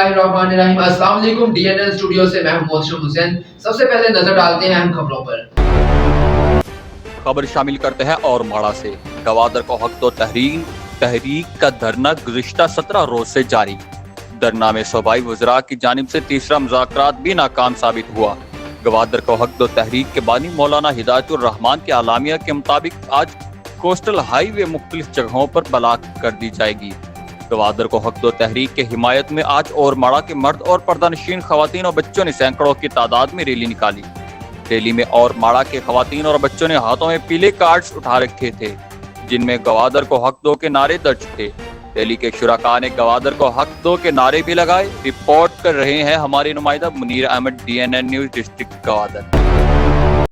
बिस्मिल्लाहिर्रहमानिर्रहीम। अस्सलाम वालेकुम। DNN स्टूडियो से मैं हूं मोहसिन हुसैन। सबसे पहले नजर डालते हैं अहम खबरों पर। खबर शामिल करते हैं और माड़ा से। गवादर को हक दो तहरीक का धरना गुज़िश्ता 17 रोज से जारी। धरना में सूबाई वज़रा की जानिब से तीसरा मुज़ाकरात भी नाकाम साबित हुआ। गवादर को हक दो तहरीक के बानी मौलाना हिदायतुर रहमान के आलामिया के मुताबिक आज कोस्टल हाईवे मुख्तलिफ जगहों पर ब्लॉक कर दी जाएगी। गवादर को हक दो तहरीक के हिमायत में आज और माड़ा के मर्द और पर्दानशीन खवातीन और बच्चों ने सैकड़ों की तादाद में रैली निकाली। रैली में और माड़ा के खवातीन और बच्चों ने हाथों में पीले कार्ड्स उठा रखे थे जिनमें गवादर को हक दो के नारे दर्ज थे। रैली के शुरका ने गवादर को हक दो के नारे भी लगाए। रिपोर्ट कर रहे हैं हमारे नुमाइंदा Munir Ahmed, DNN news, district Gwadar.